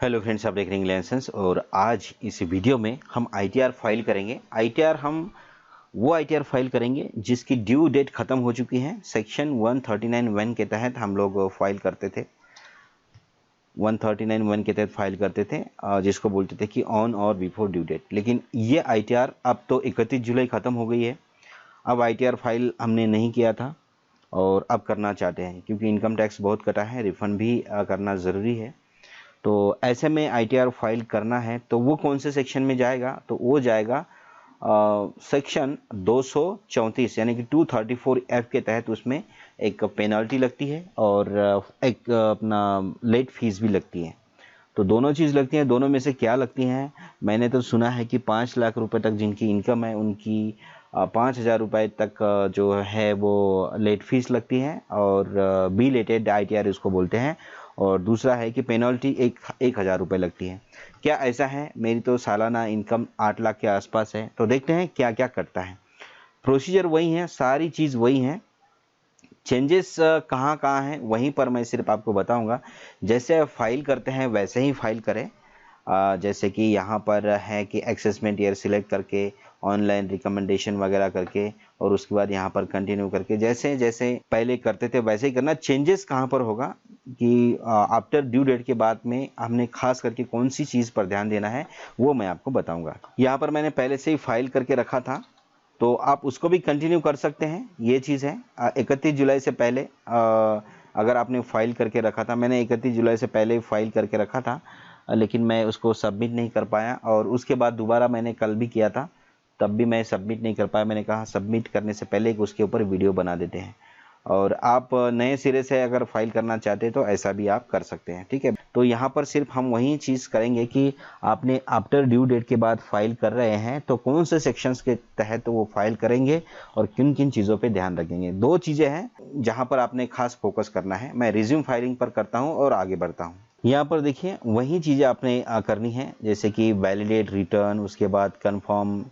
Hello friends, आप देख रहे हैं लाइसेंस। और आज इस वीडियो में हम आईटीआर फाइल करेंगे। आईटीआर हम वो आईटीआर फाइल करेंगे जिसकी ड्यू डेट ख़त्म हो चुकी है। सेक्शन 139(1) के तहत हम लोग फाइल करते थे। 139(1) के तहत फाइल करते थे, जिसको बोलते थे कि ऑन और बिफोर ड्यू डेट। लेकिन ये आईटीआर अब तो 31 जुलाई ख़त्म हो गई है। अब आईटीआर फाइल हमने नहीं किया था और अब करना चाहते हैं, क्योंकि इनकम टैक्स बहुत कटा है, रिफ़ंड भी करना ज़रूरी है। तो ऐसे में आईटीआर फाइल करना है तो वो कौन से सेक्शन में जाएगा? तो वो जाएगा सेक्शन 234 यानी कि 234(f) के तहत। उसमें एक पेनल्टी लगती है और एक अपना लेट फीस भी लगती है। तो दोनों चीज़ लगती हैं। दोनों में से क्या लगती हैं? मैंने तो सुना है कि 5 लाख रुपए तक जिनकी इनकम है उनकी 5,000 रुपये तक जो है वो लेट फीस लगती है, और बी लेटेड आईटीआर इसको बोलते हैं। और दूसरा है कि पेनल्टी 1,000 रुपये लगती है। क्या ऐसा है? मेरी तो सालाना इनकम 8 लाख के आसपास है। तो देखते हैं क्या क्या करता है। प्रोसीजर वही है, सारी चीज़ वही है। चेंजेस कहाँ कहाँ हैं वहीं पर मैं सिर्फ आपको बताऊंगा। जैसे फाइल करते हैं वैसे ही फाइल करें। जैसे कि यहाँ पर है कि असेसमेंट ईयर सिलेक्ट करके, ऑनलाइन रिकमेंडेशन वगैरह करके, और उसके बाद यहाँ पर कंटिन्यू करके जैसे जैसे पहले करते थे वैसे ही करना। चेंजेस कहाँ पर होगा कि आफ्टर ड्यू डेट के बाद में हमने खास करके कौन सी चीज़ पर ध्यान देना है वो मैं आपको बताऊंगा। यहाँ पर मैंने पहले से ही फाइल करके रखा था, तो आप उसको भी कंटिन्यू कर सकते हैं। ये चीज़ है 31 जुलाई से पहले अगर आपने फाइल करके रखा था, मैंने 31 जुलाई से पहले फाइल करके रखा था, लेकिन मैं उसको सबमिट नहीं कर पाया। और उसके बाद दोबारा मैंने कल भी किया था, तब भी मैं सबमिट नहीं कर पाया। मैंने कहा सबमिट करने से पहले एक उसके ऊपर वीडियो बना देते हैं। और आप नए सिरे से अगर फाइल करना चाहते हैं तो ऐसा भी आप कर सकते हैं, ठीक है। तो यहाँ पर सिर्फ हम वही चीज़ करेंगे कि आपने आफ्टर ड्यू डेट के बाद फाइल कर रहे हैं तो कौन से सेक्शंस के तहत वो फाइल करेंगे और किन किन चीज़ों पे ध्यान रखेंगे। दो चीज़ें हैं जहाँ पर आपने खास फोकस करना है। मैं रिज्यूम फाइलिंग पर करता हूँ और आगे बढ़ता हूँ। यहाँ पर देखिए वही चीज़ें आपने करनी है, जैसे कि वैलिडेट रिटर्न, उसके बाद कन्फर्म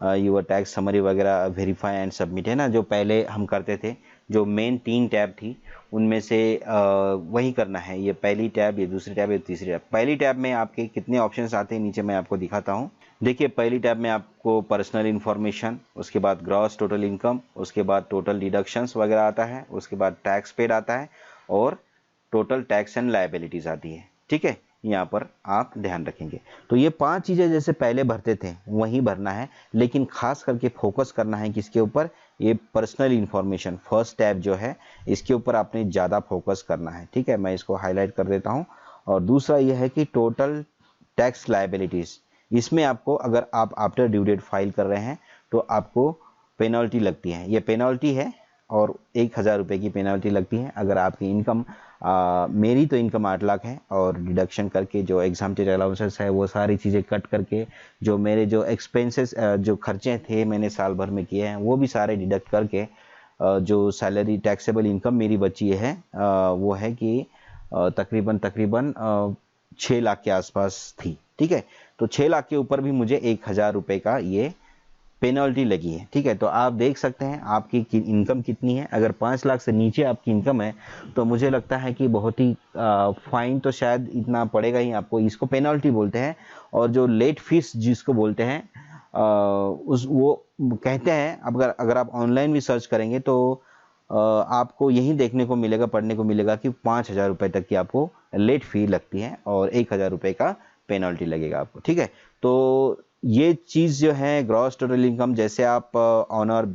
यूर टैक्स समरी वगैरह, वेरीफाई एंड सबमिट, है ना, जो पहले हम करते थे। जो मेन 3 टैब थी उनमें से वही करना है। ये पहली टैब, ये दूसरी टैब, ये तीसरी टैब। पहली टैब में आपके कितने ऑप्शंस आते हैं नीचे मैं आपको दिखाता हूँ। देखिए पहली टैब में आपको पर्सनल इन्फॉर्मेशन, उसके बाद ग्रॉस टोटल इनकम, उसके बाद टोटल डिडक्शंस वगैरह आता है, उसके बाद टैक्स पेड आता है, और टोटल टैक्स एंड लायबिलिटीज आती है, ठीक है। यहाँ पर आप ध्यान रखेंगे। तो ये 5 चीज़ें जैसे पहले भरते थे वहीं भरना है, लेकिन खास करके फोकस करना है किसके ऊपर? ये पर्सनल इन्फॉर्मेशन फर्स्ट टैब जो है इसके ऊपर आपने ज़्यादा फोकस करना है, ठीक है। मैं इसको हाईलाइट कर देता हूँ। और दूसरा ये है कि टोटल टैक्स लायबिलिटीज़, इसमें आपको अगर आप आफ्टर ड्यू डेट फाइल कर रहे हैं तो आपको पेनल्टी लगती है। ये पेनल्टी है और 1,000 रुपये की पेनल्टी लगती है अगर आपकी इनकम मेरी तो इनकम 8 लाख है, और डिडक्शन करके जो एग्जाम्प्टेड अलाउंसेस है वो सारी चीज़ें कट करके जो मेरे जो एक्सपेंसेस जो खर्चे थे मैंने साल भर में किए हैं वो भी सारे डिडक्ट करके जो सैलरी टैक्सेबल इनकम मेरी बची है वो है कि तकरीबन 6 लाख के आसपास थी, ठीक है। तो 6 लाख के ऊपर भी मुझे 1,000 रुपये का ये पेनल्टी लगी है, ठीक है। तो आप देख सकते हैं आपकी इनकम कितनी है। अगर 5 लाख से नीचे आपकी इनकम है तो मुझे लगता है कि बहुत ही फाइन तो शायद इतना पड़ेगा ही आपको, इसको पेनल्टी बोलते हैं। और जो लेट फीस जिसको बोलते हैं उस वो कहते हैं, अगर आप ऑनलाइन भी सर्च करेंगे तो आपको यही देखने को मिलेगा, पढ़ने को मिलेगा कि 5,000 रुपये तक की आपको लेट फी लगती है और 1,000 रुपये का पेनल्टी लगेगा आपको, ठीक है। तो ये चीज़ जो है ग्रॉस टोटल इनकम, जैसे आप ऑन और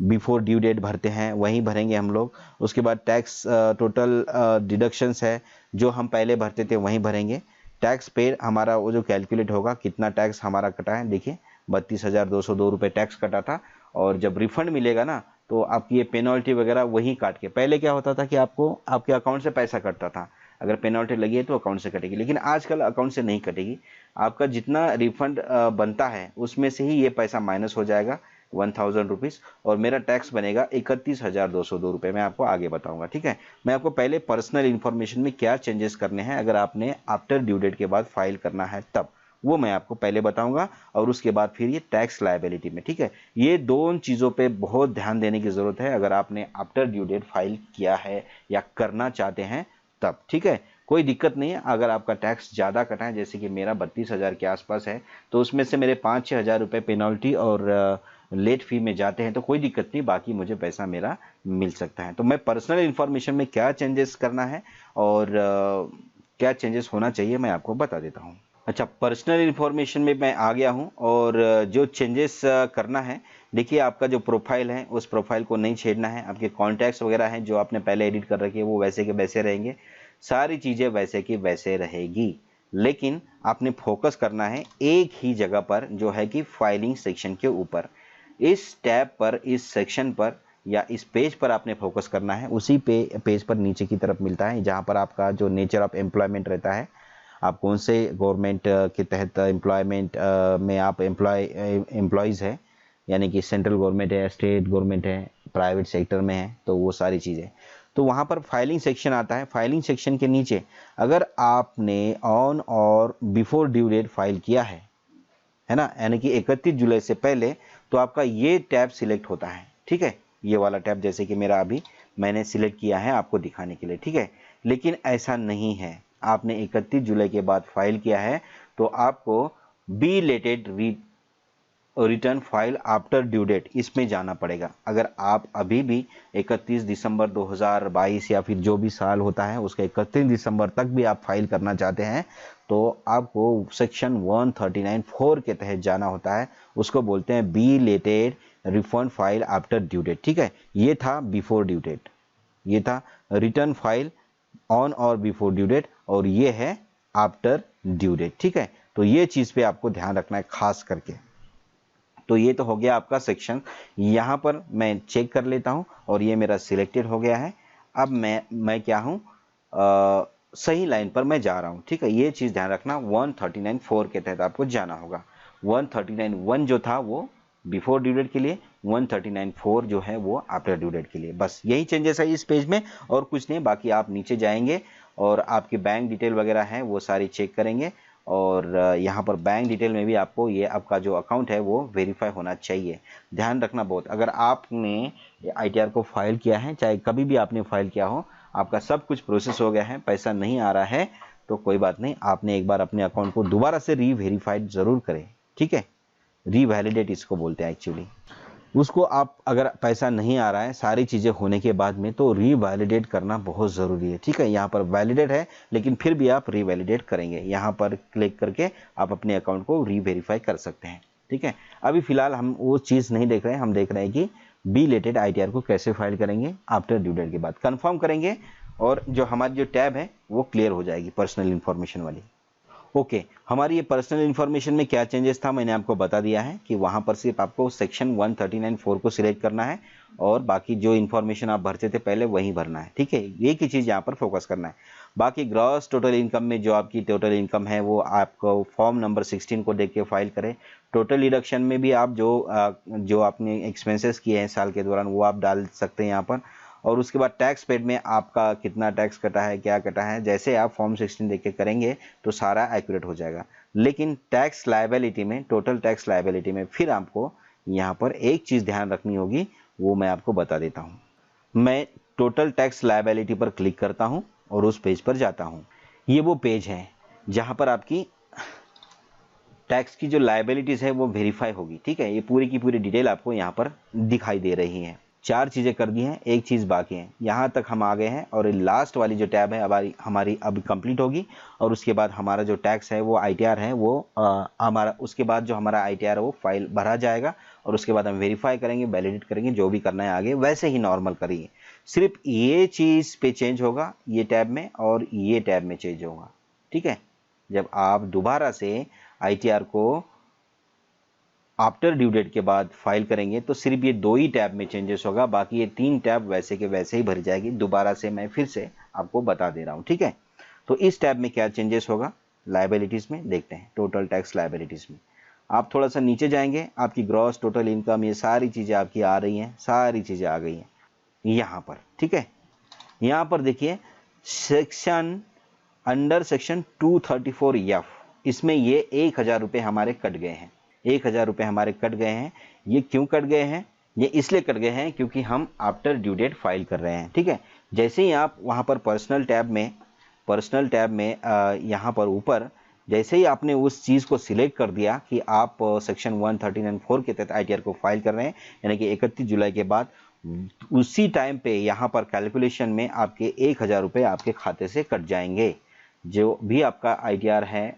बिफोर ड्यू डेट भरते हैं वहीं भरेंगे हम लोग। उसके बाद टैक्स टोटल डिडक्शंस है जो हम पहले भरते थे वहीं भरेंगे। टैक्स पेड हमारा वो जो कैलकुलेट होगा कितना टैक्स हमारा कटा है, देखिए 32,202 रुपये टैक्स कटा था। और जब रिफंड मिलेगा ना तो आपकी ये पेनल्टी वगैरह वहीं काट के, पहले क्या होता था कि आपको आपके अकाउंट से पैसा कटता था, अगर पेनल्टी लगी है तो अकाउंट से कटेगी, लेकिन आजकल अकाउंट से नहीं कटेगी। आपका जितना रिफंड बनता है उसमें से ही ये पैसा माइनस हो जाएगा 1,000 रुपीज़, और मेरा टैक्स बनेगा 31,202 रुपये। मैं आपको आगे बताऊंगा, ठीक है। मैं आपको पहले पर्सनल इन्फॉर्मेशन में क्या चेंजेस करने हैं अगर आपने आफ्टर ड्यू डेट के बाद फाइल करना है तब, वो मैं आपको पहले बताऊंगा। और उसके बाद फिर ये टैक्स लायबिलिटी में, ठीक है। ये दोनों चीज़ों पे बहुत ध्यान देने की ज़रूरत है अगर आपने आफ्टर ड्यू डेट फाइल किया है या करना चाहते हैं तब, ठीक है। कोई दिक्कत नहीं है। अगर आपका टैक्स ज़्यादा कटा है, जैसे कि मेरा 32,000 के आसपास है, तो उसमें से मेरे 5-6 हज़ार रुपये पेनल्टी और लेट फी में जाते हैं, तो कोई दिक्कत नहीं, बाकी मुझे पैसा मेरा मिल सकता है। तो मैं पर्सनल इन्फॉर्मेशन में क्या चेंजेस करना है और क्या चेंजेस होना चाहिए मैं आपको बता देता हूँ। अच्छा, पर्सनल इन्फॉर्मेशन में मैं आ गया हूँ और जो चेंजेस करना है, देखिए आपका जो प्रोफाइल है उस प्रोफाइल को नहीं छेड़ना है। आपके कॉन्टैक्ट्स वगैरह हैं जो आपने पहले एडिट कर रखे हैं वो वैसे के वैसे रहेंगे, सारी चीज़ें वैसे की वैसे रहेगी, लेकिन आपने फोकस करना है एक ही जगह पर, जो है कि फाइलिंग सेक्शन के ऊपर। इस टैब पर, इस सेक्शन पर या इस पेज पर आपने फोकस करना है। उसी पेज पर नीचे की तरफ मिलता है जहाँ पर आपका जो नेचर ऑफ एम्प्लॉयमेंट रहता है, आप कौन से गवर्नमेंट के तहत एम्प्लॉयमेंट में आप एम्प्लॉयज़ है, यानी कि सेंट्रल गवर्नमेंट है, स्टेट गवर्नमेंट है, प्राइवेट सेक्टर में है, तो वो सारी चीज़ें। तो वहाँ पर फाइलिंग सेक्शन आता है। फाइलिंग सेक्शन के नीचे अगर आपने ऑन और बिफोर ड्यू डेट फाइल किया है ना, यानी कि 31 जुलाई से पहले, तो आपका ये टैब सिलेक्ट होता है। ठीक है, ये वाला टैब जैसे कि मेरा अभी मैंने सिलेक्ट किया है आपको दिखाने के लिए। ठीक है, लेकिन ऐसा नहीं है, आपने 31 जुलाई के बाद फाइल किया है तो आपको belated return file after due date, इसमें जाना पड़ेगा। अगर आप अभी भी 31 दिसंबर 2022 या फिर जो भी साल होता है उसका 31 दिसंबर तक भी आप फाइल करना चाहते हैं, तो आपको सेक्शन 139(4) के तहत जाना होता है। उसको बोलते हैं belated refund file after due date. ठीक है, ये था बिफोर ड्यू डेट, ये था रिटर्न फाइल ऑन और बिफोर ड्यू डेट, और ये है आफ्टर ड्यू डेट। ठीक है, तो ये चीज़ पे आपको ध्यान रखना है खास करके। तो ये तो हो गया आपका सेक्शन। यहाँ पर मैं चेक कर लेता हूँ और ये मेरा सिलेक्टेड हो गया है। अब मैं क्या हूँ, सही लाइन पर मैं जा रहा हूँ। ठीक है, ये चीज़ ध्यान रखना, 139(4) के तहत आपको जाना होगा। 139(1) जो था वो बिफोर ड्यू डेट के लिए, 139(4) जो है वो आफ्टर ड्यू डेट के लिए। बस यही चेंजेस है इस पेज में और कुछ नहीं। बाकी आप नीचे जाएंगे और आपकी बैंक डिटेल वगैरह है वो सारी चेक करेंगे, और यहाँ पर बैंक डिटेल में भी आपको ये आपका जो अकाउंट है वो वेरीफाई होना चाहिए। ध्यान रखना बहुत, अगर आपने ITR को फाइल किया है, चाहे कभी भी आपने फाइल किया हो, आपका सब कुछ प्रोसेस हो गया है, पैसा नहीं आ रहा है, तो कोई बात नहीं, आपने एक बार अपने अकाउंट को दोबारा से रीवेरीफाइड ज़रूर करें। ठीक है, रीवैलिडेट इसको बोलते हैं एक्चुअली। उसको आप, अगर पैसा नहीं आ रहा है सारी चीज़ें होने के बाद में, तो रीवैलिडेट करना बहुत ज़रूरी है। ठीक है, यहाँ पर वैलिडेट है लेकिन फिर भी आप रीवैलिडेट करेंगे, यहाँ पर क्लिक करके आप अपने अकाउंट को रीवेरीफाई कर सकते हैं। ठीक है, अभी फ़िलहाल हम वो चीज़ नहीं देख रहे हैं, हम देख रहे हैं कि बी लेटेड ITR को कैसे फाइल करेंगे आफ्टर ड्यू डेट के बाद। कन्फर्म करेंगे और जो हमारी जो टैब है वो क्लियर हो जाएगी पर्सनल इन्फॉर्मेशन वाली। ओके, हमारी ये पर्सनल इन्फॉर्मेशन में क्या चेंजेस था मैंने आपको बता दिया है कि वहाँ पर सिर्फ आपको सेक्शन 139(4) को सिलेक्ट करना है और बाकी जो इन्फॉर्मेशन आप भरते थे पहले वही भरना है। ठीक है, एक ही चीज़ यहाँ पर फोकस करना है। बाकी ग्रॉस टोटल इनकम में जो आपकी टोटल इनकम है वो आपको फॉर्म नंबर 16 को देख के फाइल करें। टोटल डिडक्शन में भी आप जो आपने एक्सपेंसेस किए हैं साल के दौरान वो आप डाल सकते हैं यहाँ पर, और उसके बाद टैक्स पेड में आपका कितना टैक्स कटा है, क्या कटा है, जैसे आप फॉर्म 16 देख के करेंगे तो सारा एक्यूरेट हो जाएगा। लेकिन टैक्स लायबिलिटी में, टोटल टैक्स लायबिलिटी में फिर आपको यहाँ पर एक चीज़ ध्यान रखनी होगी, वो मैं आपको बता देता हूँ। मैं टोटल टैक्स लायबिलिटी पर क्लिक करता हूँ और उस पेज पर जाता हूँ। ये वो पेज है जहाँ पर आपकी टैक्स की जो लायबिलिटीज़ है वो वेरीफाई होगी। ठीक है, ये पूरी की पूरी डिटेल आपको यहाँ पर दिखाई दे रही है। 4 चीज़ें कर दी हैं, एक चीज़ बाकी है। यहाँ तक हम आ गए हैं और लास्ट वाली जो टैब है हमारी अभी कंप्लीट होगी, और उसके बाद हमारा जो टैक्स है वो ITR है वो हमारा, उसके बाद जो हमारा ITR है वो फाइल भरा जाएगा और उसके बाद हम वेरीफाई करेंगे, वैलिडेट करेंगे, जो भी करना है आगे वैसे ही नॉर्मल करिए। सिर्फ ये चीज़ पे चेंज होगा ये टैब में और ये टैब में चेंज होगा। ठीक है, जब आप दोबारा से ITR को आफ्टर ड्यू डेट के बाद फाइल करेंगे तो सिर्फ ये 2 ही टैब में चेंजेस होगा, बाकी ये 3 टैब वैसे के वैसे ही भर जाएगी। दोबारा से मैं फिर से आपको बता दे रहा हूँ। ठीक है, तो इस टैब में क्या चेंजेस होगा लायबिलिटीज़ में देखते हैं। टोटल टैक्स लायबिलिटीज़ में आप थोड़ा सा नीचे जाएंगे, आपकी ग्रॉस टोटल इनकम ये सारी चीज़ें आपकी आ रही हैं, सारी चीज़ें आ गई हैं यहाँ पर। ठीक है, यहाँ पर देखिए सेक्शन अंडर सेक्शन 234F, इसमें ये 1,000 रुपये हमारे कट गए हैं। 1,000 रुपये हमारे कट गए हैं। ये क्यों कट गए हैं? ये इसलिए कट गए हैं क्योंकि हम आफ्टर ड्यू डेट फाइल कर रहे हैं। ठीक है, जैसे ही आप वहाँ पर पर्सनल टैब में पर्सनल टैब में यहाँ पर ऊपर जैसे ही आपने उस चीज़ को सिलेक्ट कर दिया कि आप सेक्शन 139(4) के तहत ITR को फाइल कर रहे हैं, यानी कि 31 जुलाई के बाद, उसी टाइम पे यहाँ पर कैलकुलेशन में आपके 1000 रुपये आपके खाते से कट जाएंगे। जो भी आपका ITR है,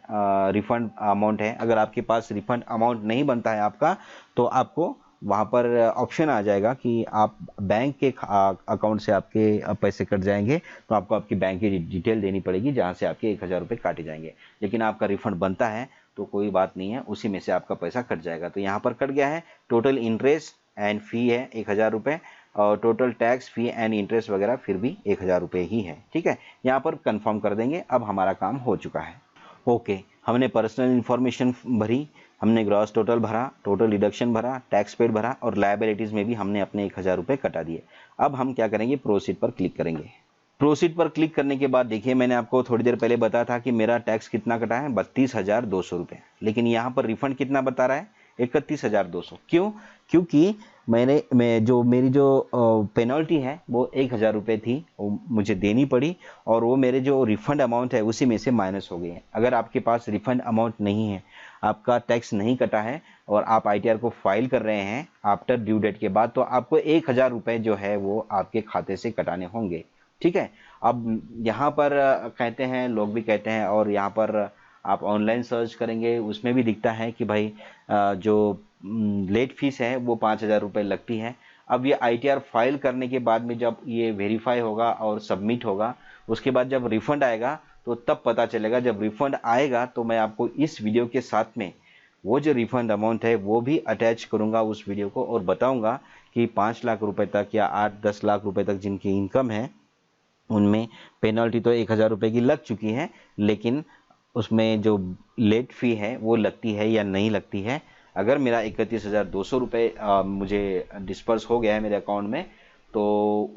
रिफंड अमाउंट है, अगर आपके पास रिफंड अमाउंट नहीं बनता है आपका, तो आपको वहाँ पर ऑप्शन आ जाएगा कि आप बैंक के अकाउंट से आपके पैसे कट जाएंगे, तो आपको आपकी बैंक की डिटेल देनी पड़ेगी जहाँ से आपके 1000 रुपये काटे जाएंगे। लेकिन आपका रिफंड बनता है तो कोई बात नहीं है, उसी में से आपका पैसा कट जाएगा। तो यहाँ पर कट गया है, टोटल इंटरेस्ट एंड फी है 1000 रुपये, और total tax fee and interest वगैरह फिर भी 1000 रुपये ही है। ठीक है, यहाँ पर कंफर्म कर देंगे। अब हमारा काम हो चुका है। ओके, हमने पर्सनल इन्फॉर्मेशन भरी, हमने ग्रॉस टोटल भरा, टोटल डिडक्शन भरा, टैक्स पेड भरा, और लायबिलिटीज़ में भी हमने अपने 1000 रुपये कटा दिए। अब हम क्या करेंगे, प्रोसीड पर क्लिक करेंगे। प्रोसीड पर क्लिक करने के बाद देखिए, मैंने आपको थोड़ी देर पहले बताया था कि मेरा टैक्स कितना कटा है, 32,200 रुपये, लेकिन यहाँ पर रिफंड कितना बता रहा है, 31,200। क्यों? क्योंकि मेरी जो पेनल्टी है वो 1000 रुपये थी, वो मुझे देनी पड़ी, और वो मेरे जो रिफंड अमाउंट है उसी में से माइनस हो गई है। अगर आपके पास रिफंड अमाउंट नहीं है, आपका टैक्स नहीं कटा है, और आप ITR को फाइल कर रहे हैं आफ्टर ड्यू डेट के बाद, तो आपको 1000 रुपये जो है वो आपके खाते से कटाने होंगे। ठीक है, अब यहाँ पर कहते हैं, लोग भी कहते हैं, और यहाँ पर आप ऑनलाइन सर्च करेंगे उसमें भी दिखता है कि भाई जो लेट फीस है वो 5000 रुपये लगती है। अब ये ITR फाइल करने के बाद में जब ये वेरीफाई होगा और सबमिट होगा, उसके बाद जब रिफंड आएगा तो तब पता चलेगा। जब रिफंड आएगा तो मैं आपको इस वीडियो के साथ में वो जो रिफंड अमाउंट है वो भी अटैच करूंगा उस वीडियो को, और बताऊंगा कि 5 लाख रुपए तक या 8-10 लाख रुपए तक जिनकी इनकम है, उनमें पेनल्टी तो 1000 रुपये की लग चुकी है, लेकिन उसमें जो लेट फी है वो लगती है या नहीं लगती है। अगर मेरा 31,200 रुपये मुझे डिस्पर्स हो गया है मेरे अकाउंट में, तो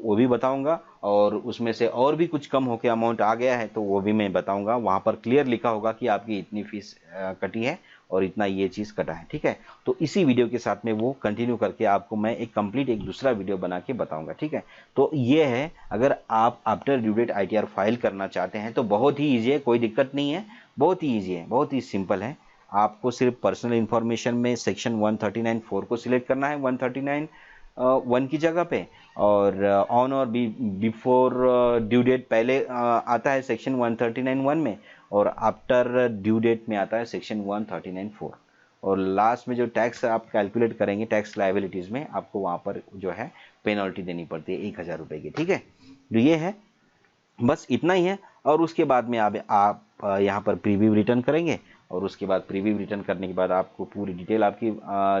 वो भी बताऊंगा, और उसमें से और भी कुछ कम होकर अमाउंट आ गया है तो वो भी मैं बताऊंगा। वहाँ पर क्लियर लिखा होगा कि आपकी इतनी फीस कटी है और इतना ये चीज़ कटा है। ठीक है, तो इसी वीडियो के साथ में वो कंटिन्यू करके आपको मैं एक दूसरा वीडियो बना के बताऊंगा। ठीक है, तो ये है, अगर आप after due date ITR file करना चाहते हैं तो बहुत ही ईजी है, कोई दिक्कत नहीं है, बहुत ही ईजी है, बहुत ही सिंपल है। आपको सिर्फ पर्सनल इन्फॉर्मेशन में सेक्शन 139(4) को सिलेक्ट करना है 139(1) की जगह पे, और ऑन और बिफोर ड्यू डेट पहले आता है सेक्शन 139(1) में, और आफ्टर ड्यू डेट में आता है सेक्शन 139(4), और लास्ट में जो टैक्स आप कैलकुलेट करेंगे टैक्स लायबिलिटीज़ में, आपको वहाँ पर जो है पेनल्टी देनी पड़ती है 1000 रुपये की। ठीक है, तो ये है, बस इतना ही है। और उसके बाद में आप यहाँ पर प्रीव्यू रिटर्न करेंगे, और उसके बाद प्रीव्यू रिटर्न करने के बाद आपको पूरी डिटेल आपकी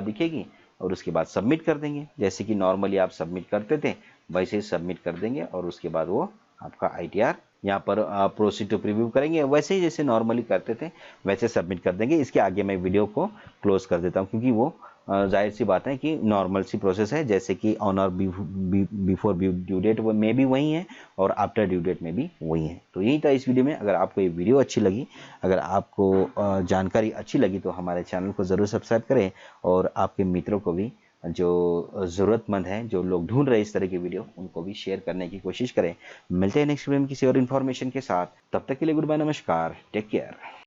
दिखेगी, और उसके बाद सबमिट कर देंगे। जैसे कि नॉर्मली आप सबमिट करते थे वैसे ही सबमिट कर देंगे, और उसके बाद वो आपका ITR यहाँ पर प्रोसीड टू प्रीव्यू करेंगे, वैसे ही जैसे नॉर्मली करते थे वैसे सबमिट कर देंगे। इसके आगे मैं वीडियो को क्लोज कर देता हूँ, क्योंकि वो जाहिर सी बात है कि नॉर्मल सी प्रोसेस है, जैसे कि ऑन और बिफोर ड्यू डेट में भी वही है, और आफ्टर ड्यू डेट में भी वही है। तो यही था इस वीडियो में। अगर आपको ये वीडियो अच्छी लगी, अगर आपको जानकारी अच्छी लगी, तो हमारे चैनल को ज़रूर सब्सक्राइब करें, और आपके मित्रों को भी, जो ज़रूरतमंद हैं, जो लोग ढूंढ रहे हैं इस तरह की वीडियो, उनको भी शेयर करने की कोशिश करें। मिलते हैं नेक्स्ट वीडियो में किसी और इन्फॉर्मेशन के साथ। तब तक के लिए गुड बाय, नमस्कार, टेक केयर।